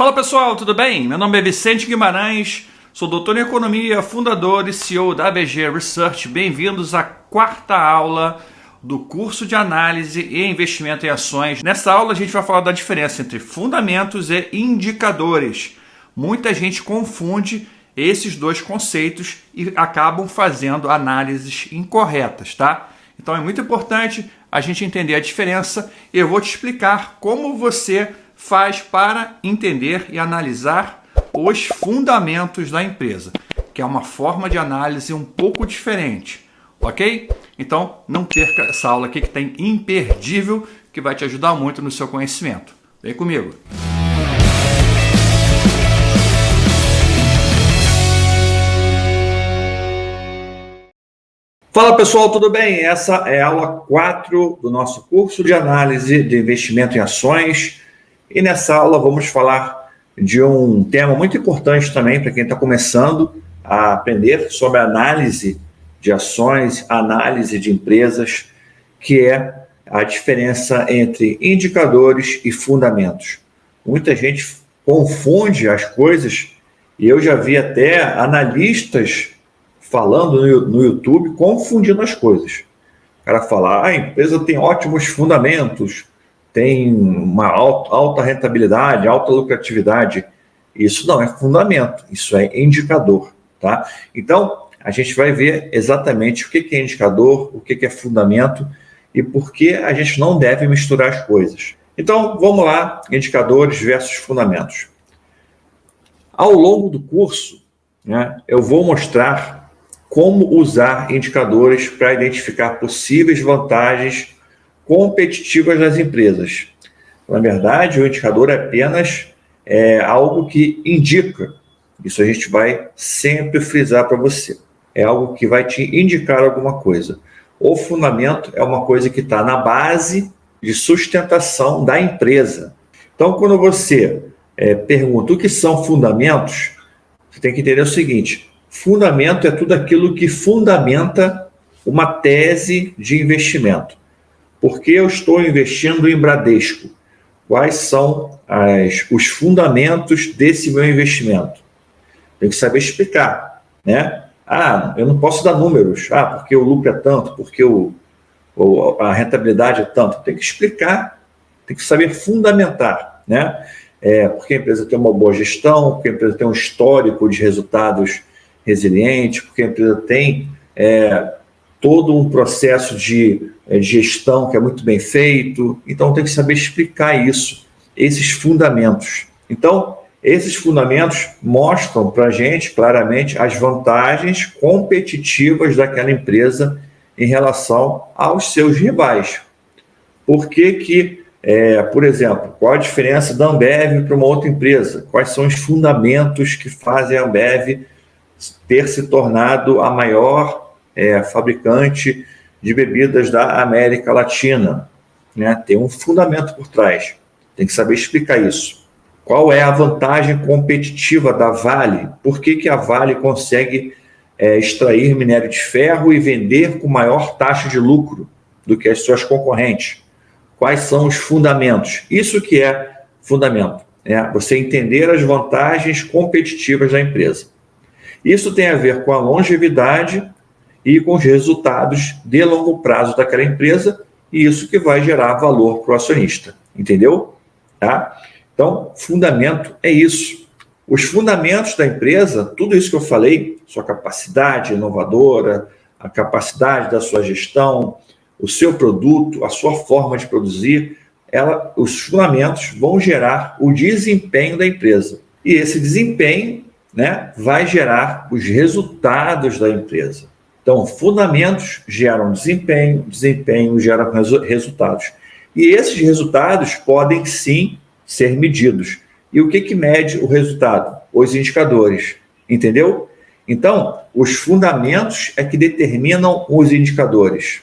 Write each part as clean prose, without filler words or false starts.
Fala pessoal, tudo bem? Meu nome é Vicente Guimarães, sou doutor em Economia, fundador e CEO da ABG Research. Bem-vindos à quarta aula do curso de Análise e Investimento em Ações. Nessa aula a gente vai falar da diferença entre fundamentos e indicadores. Muita gente confunde esses dois conceitos e acabam fazendo análises incorretas, tá? Então é muito importante a gente entender a diferença e eu vou te explicar como você faz para entender e analisar os fundamentos da empresa, que é uma forma de análise um pouco diferente, ok? Então não perca essa aula aqui que tem imperdível, que vai te ajudar muito no seu conhecimento. Vem comigo! Fala pessoal, tudo bem? Essa é a aula 4 do nosso curso de análise de investimento em ações. E nessa aula vamos falar de um tema muito importante também para quem está começando a aprender sobre análise de ações, análise de empresas, que é a diferença entre indicadores e fundamentos. Muita gente confunde as coisas e eu já vi até analistas falando no YouTube, confundindo as coisas. O cara fala, a empresa tem ótimos fundamentos, tem uma alta rentabilidade, alta lucratividade. Isso não é fundamento, isso é indicador, tá? Então, a gente vai ver exatamente o que é indicador, o que é fundamento e por que a gente não deve misturar as coisas. Então, vamos lá, indicadores versus fundamentos. Ao longo do curso, né, eu vou mostrar como usar indicadores para identificar possíveis vantagens competitivas das empresas. Na verdade, o indicador é apenas algo que indica. Isso a gente vai sempre frisar para você. É algo que vai te indicar alguma coisa. O fundamento é uma coisa que está na base de sustentação da empresa. Então, quando você pergunta o que são fundamentos, você tem que entender o seguinte: fundamento é tudo aquilo que fundamenta uma tese de investimento. Por que eu estou investindo em Bradesco? Quais são os fundamentos desse meu investimento? Tem que saber explicar, né? Eu não posso dar números. Porque o lucro é tanto, porque a rentabilidade é tanto. Tem que explicar, tem que saber fundamentar, né? Porque a empresa tem uma boa gestão, porque a empresa tem um histórico de resultados resiliente, porque a empresa tem todo um processo de gestão que é muito bem feito. Então, tem que saber explicar isso, esses fundamentos. Então, esses fundamentos mostram para a gente, claramente, as vantagens competitivas daquela empresa em relação aos seus rivais. Por que por exemplo, qual a diferença da Ambev para uma outra empresa? Quais são os fundamentos que fazem a Ambev ter se tornado a maior fabricante de bebidas da América Latina, né? Tem um fundamento por trás, tem que saber explicar isso. Qual é a vantagem competitiva da Vale? Por que a Vale consegue extrair minério de ferro e vender com maior taxa de lucro do que as suas concorrentes? Quais são os fundamentos? Isso que é fundamento, você entender as vantagens competitivas da empresa. Isso tem a ver com a longevidade e com os resultados de longo prazo daquela empresa, e isso que vai gerar valor para o acionista, entendeu? Tá? Então, fundamento é isso. Os fundamentos da empresa, tudo isso que eu falei, sua capacidade inovadora, a capacidade da sua gestão, o seu produto, a sua forma de produzir, os fundamentos vão gerar o desempenho da empresa. E esse desempenho, né, vai gerar os resultados da empresa. Então, fundamentos geram desempenho, desempenho gera resultados. E esses resultados podem, sim, ser medidos. E o que mede o resultado? Os indicadores, entendeu? Então, os fundamentos é que determinam os indicadores.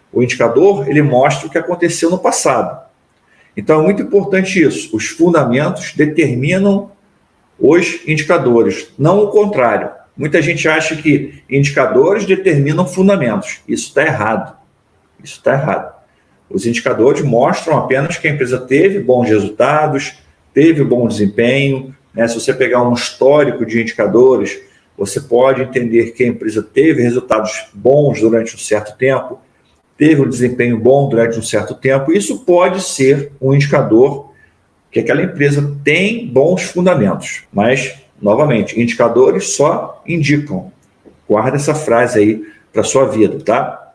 O indicador, ele mostra o que aconteceu no passado. Então, é muito importante isso. Os fundamentos determinam os indicadores, não o contrário. Muita gente acha que indicadores determinam fundamentos. Isso está errado. Os indicadores mostram apenas que a empresa teve bons resultados, teve bom desempenho, né? Se você pegar um histórico de indicadores, você pode entender que a empresa teve resultados bons durante um certo tempo, teve um desempenho bom durante um certo tempo. Isso pode ser um indicador que aquela empresa tem bons fundamentos. Mas, novamente, indicadores só indicam. Guarda essa frase aí para a sua vida, tá?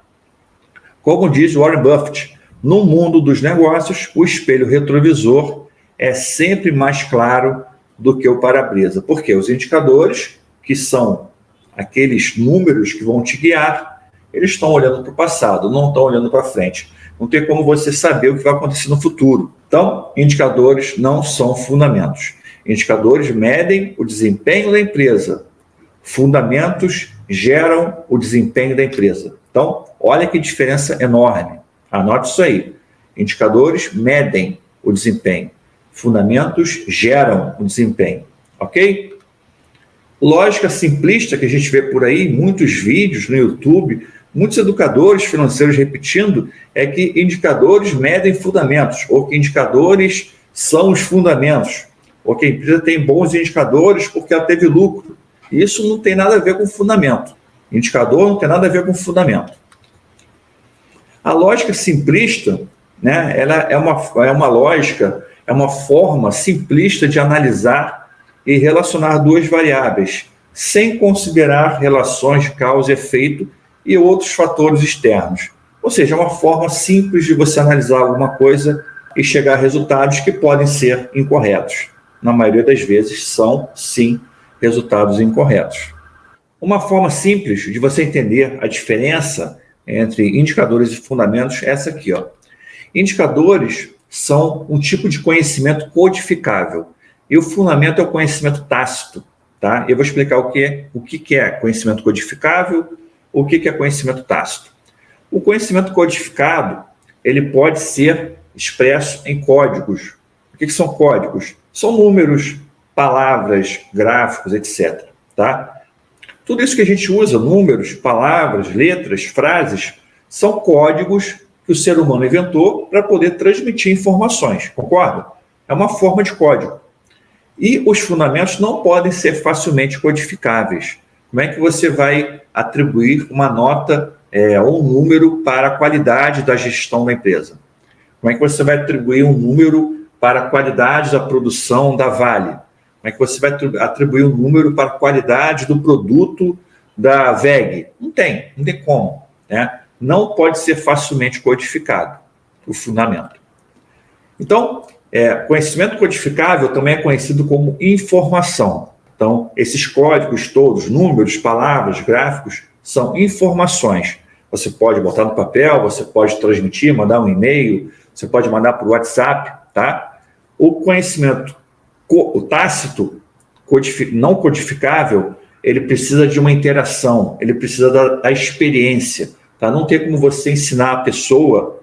Como diz Warren Buffett, no mundo dos negócios, o espelho retrovisor é sempre mais claro do que o para-brisa. Porque os indicadores, que são aqueles números que vão te guiar, eles estão olhando para o passado, não estão olhando para frente. Não tem como você saber o que vai acontecer no futuro. Então, indicadores não são fundamentos. Indicadores medem o desempenho da empresa. Fundamentos geram o desempenho da empresa. Então, olha que diferença enorme. Anote isso aí. Indicadores medem o desempenho. Fundamentos geram o desempenho. Ok? Lógica simplista que a gente vê por aí, muitos vídeos no YouTube, muitos educadores financeiros repetindo, é que indicadores medem fundamentos, ou que indicadores são os fundamentos, ou que a empresa tem bons indicadores porque ela teve lucro. Isso não tem nada a ver com fundamento. Indicador não tem nada a ver com fundamento. A lógica simplista, né, ela é uma lógica, é uma forma simplista de analisar e relacionar duas variáveis, sem considerar relações de causa e efeito e outros fatores externos. Ou seja, é uma forma simples de você analisar alguma coisa e chegar a resultados que podem ser incorretos. Na maioria das vezes são, sim, resultados incorretos. Uma forma simples de você entender a diferença entre indicadores e fundamentos é essa aqui, ó. Indicadores são um tipo de conhecimento codificável e o fundamento é o conhecimento tácito, tá? Eu vou explicar o que é conhecimento codificável, o que é conhecimento tácito. O conhecimento codificado, ele pode ser expresso em códigos. O que são códigos? São números, palavras, gráficos, etc. Tá? Tudo isso que a gente usa, números, palavras, letras, frases, são códigos que o ser humano inventou para poder transmitir informações, concorda? É uma forma de código. E os fundamentos não podem ser facilmente codificáveis. Como é que você vai atribuir uma nota ou um número para a qualidade da gestão da empresa? Como é que você vai atribuir um número para a qualidade da produção da Vale? Como é que você vai atribuir um número para a qualidade do produto da VEG? Não tem como, né? Não pode ser facilmente codificado o fundamento. Então, conhecimento codificável também é conhecido como informação. Então, esses códigos todos, números, palavras, gráficos, são informações. Você pode botar no papel, você pode transmitir, mandar um e-mail, você pode mandar por WhatsApp, tá? O conhecimento o tácito, não codificável, ele precisa de uma interação, ele precisa da experiência, tá? Não tem como você ensinar a pessoa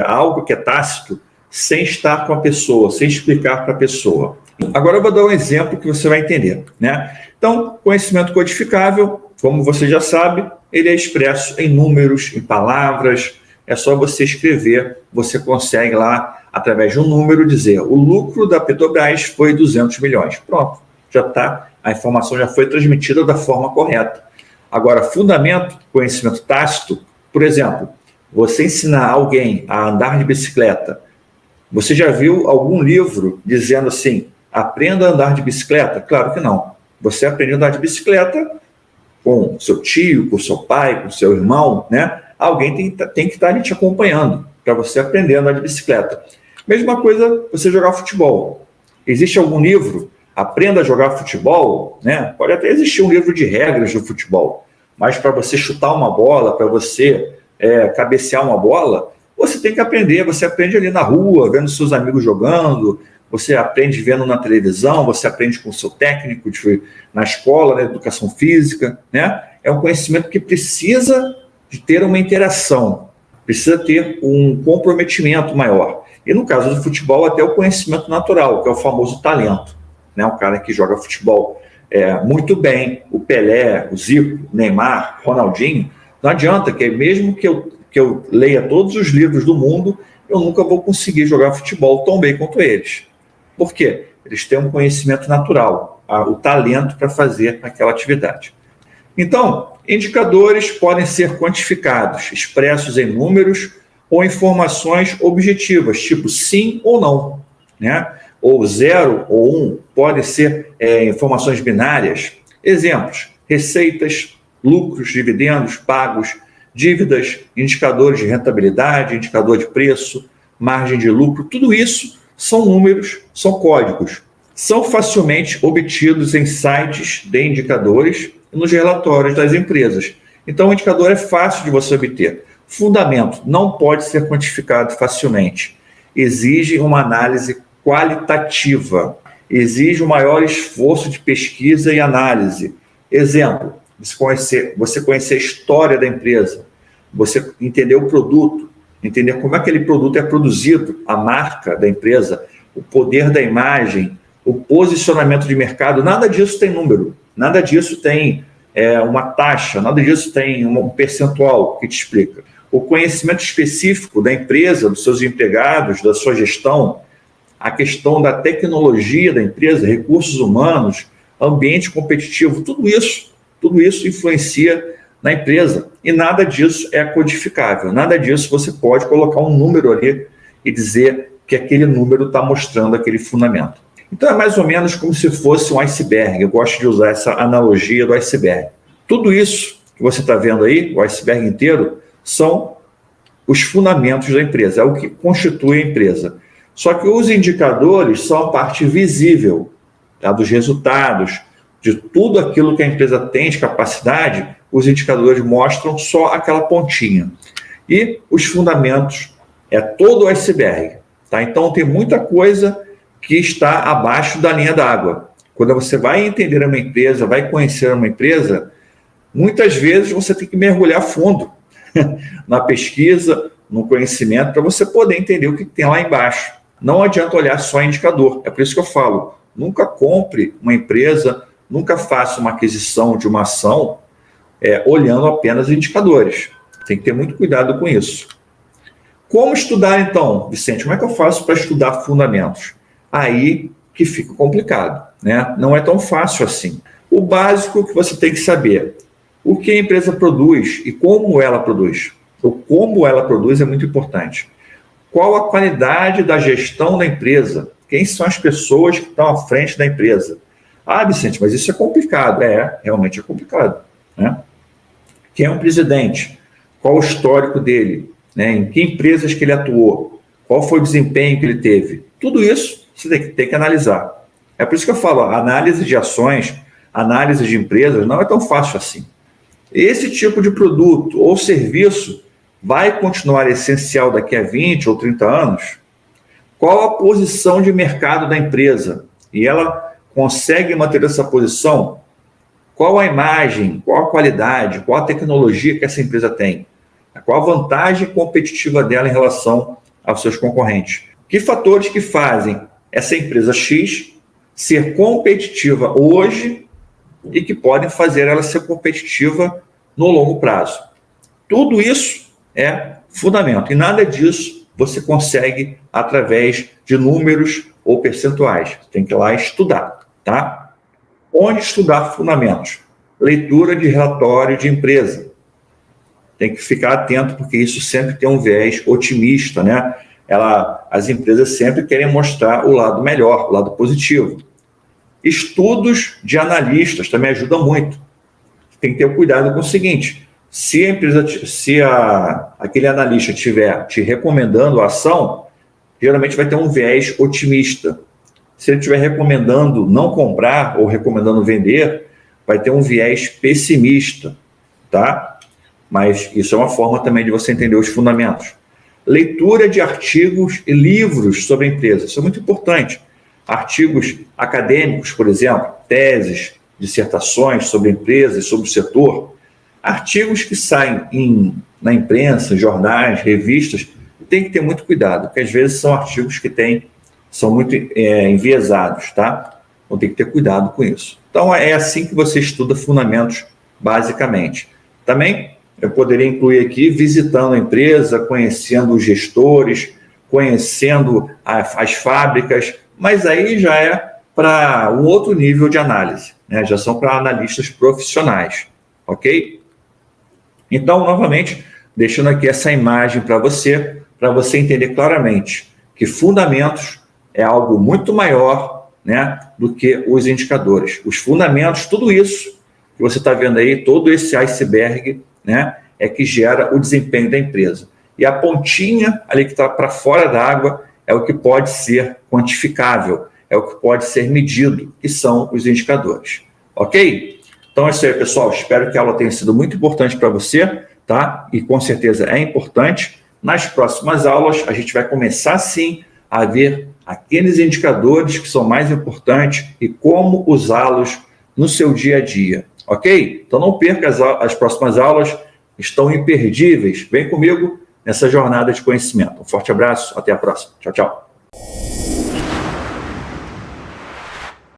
algo que é tácito sem estar com a pessoa, sem explicar para a pessoa. Agora eu vou dar um exemplo que você vai entender, né? Então, conhecimento codificável, como você já sabe, ele é expresso em números, em palavras, é só você escrever, você consegue lá, através de um número, dizer o lucro da Petrobras foi 200 milhões. Pronto, já está, a informação já foi transmitida da forma correta. Agora, fundamento, conhecimento tácito, por exemplo, você ensinar alguém a andar de bicicleta, você já viu algum livro dizendo assim, aprenda a andar de bicicleta? Claro que não. Você aprende a andar de bicicleta com seu tio, com seu pai, com seu irmão, né? Alguém tem que estar ali te acompanhando para você aprender a andar de bicicleta. Mesma coisa você jogar futebol. Existe algum livro? Aprenda a jogar futebol, né? Pode até existir um livro de regras do futebol, mas para você chutar uma bola, para você cabecear uma bola, você tem que aprender. Você aprende ali na rua, vendo seus amigos jogando, você aprende vendo na televisão, você aprende com o seu técnico na escola, na educação física, né? É um conhecimento que precisa de ter uma interação, precisa ter um comprometimento maior. E no caso do futebol, até o conhecimento natural, que é o famoso talento, né? O cara que joga futebol muito bem, o Pelé, o Zico, o Neymar, o Ronaldinho, não adianta, que mesmo que eu leia todos os livros do mundo, eu nunca vou conseguir jogar futebol tão bem quanto eles. Por quê? Eles têm um conhecimento natural, o talento para fazer aquela atividade. Então, indicadores podem ser quantificados, expressos em números ou informações objetivas, tipo sim ou não, né? Ou 0 ou 1, podem ser informações binárias. Exemplos: receitas, lucros, dividendos pagos, dívidas, indicadores de rentabilidade, indicador de preço, margem de lucro, tudo isso são números, são códigos. São facilmente obtidos em sites de indicadores e nos relatórios das empresas. Então, o indicador é fácil de você obter. Fundamento não pode ser quantificado facilmente. Exige uma análise qualitativa. Exige um maior esforço de pesquisa e análise. Exemplo: você conhecer a história da empresa, você entender o produto, entender como aquele produto é produzido, a marca da empresa, o poder da imagem, o posicionamento de mercado. Nada disso tem número, nada disso tem uma taxa, nada disso tem um percentual que te explica. O conhecimento específico da empresa, dos seus empregados, da sua gestão, a questão da tecnologia da empresa, recursos humanos, ambiente competitivo, tudo isso influencia na empresa. E nada disso é codificável, nada disso você pode colocar um número ali e dizer que aquele número está mostrando aquele fundamento. Então é mais ou menos como se fosse um iceberg. Eu gosto de usar essa analogia do iceberg. Tudo isso que você está vendo aí, o iceberg inteiro, são os fundamentos da empresa, é o que constitui a empresa. Só que os indicadores são a parte visível, tá, dos resultados, de tudo aquilo que a empresa tem de capacidade. Os indicadores mostram só aquela pontinha. E os fundamentos é todo o iceberg. Tá? Então tem muita coisa que está abaixo da linha d'água. Quando você vai entender uma empresa, vai conhecer uma empresa, muitas vezes você tem que mergulhar fundo na pesquisa, no conhecimento, para você poder entender o que tem lá embaixo. Não adianta olhar só indicador. É por isso que eu falo, nunca compre uma empresa, nunca faça uma aquisição de uma ação olhando apenas indicadores. Tem que ter muito cuidado com isso. Como estudar então, Vicente? Como é que eu faço para estudar fundamentos? Aí que fica complicado, né? Não é tão fácil assim. O básico que você tem que saber: o que a empresa produz e como ela produz. O como ela produz é muito importante. Qual a qualidade da gestão da empresa? Quem são as pessoas que estão à frente da empresa? Ah, Vicente, mas isso é complicado. Realmente é complicado, né? Quem é o presidente? Qual o histórico dele? Né? Em que empresas que ele atuou? Qual foi o desempenho que ele teve? Tudo isso você tem que analisar. É por isso que eu falo, a análise de ações, análise de empresas não é tão fácil assim. Esse tipo de produto ou serviço vai continuar essencial daqui a 20 ou 30 anos? Qual a posição de mercado da empresa? E ela consegue manter essa posição? Qual a imagem, qual a qualidade, qual a tecnologia que essa empresa tem? Qual a vantagem competitiva dela em relação aos seus concorrentes? Que fatores que fazem essa empresa X ser competitiva hoje e que podem fazer ela ser competitiva no longo prazo? Tudo isso é fundamento. E nada disso você consegue através de números ou percentuais. Tem que ir lá estudar, tá? Onde estudar fundamentos? Leitura de relatório de empresa. Tem que ficar atento, porque isso sempre tem um viés otimista, né? As empresas sempre querem mostrar o lado melhor, o lado positivo. Estudos de analistas também ajudam muito. Tem que ter cuidado com o seguinte: se aquele analista estiver te recomendando a ação, geralmente vai ter um viés otimista. Se ele estiver recomendando não comprar ou recomendando vender, vai ter um viés pessimista, tá? Mas isso é uma forma também de você entender os fundamentos. Leitura de artigos e livros sobre a empresa, isso é muito importante. Artigos acadêmicos, por exemplo, teses, dissertações sobre a empresa e sobre o setor. Artigos que saem na imprensa, jornais, revistas, tem que ter muito cuidado, porque às vezes são artigos que são muito enviesados, tá? Então tem que ter cuidado com isso. Então é assim que você estuda fundamentos, basicamente. Também eu poderia incluir aqui visitando a empresa, conhecendo os gestores, conhecendo as fábricas, mas aí já é para um outro nível de análise, né? Já são para analistas profissionais, ok? Então, novamente, deixando aqui essa imagem para você entender claramente que fundamentos é algo muito maior, né, do que os indicadores. Os fundamentos, tudo isso que você está vendo aí, todo esse iceberg, né, é que gera o desempenho da empresa. E a pontinha ali que está para fora da água é o que pode ser quantificável, é o que pode ser medido, que são os indicadores. Ok? Então é isso aí, pessoal. Espero que a aula tenha sido muito importante para você, tá? E com certeza é importante. Nas próximas aulas, a gente vai começar, sim, a ver aqueles indicadores que são mais importantes e como usá-los no seu dia a dia. Ok? Então não perca as próximas aulas, estão imperdíveis. Vem comigo nessa jornada de conhecimento. Um forte abraço, até a próxima. Tchau, tchau.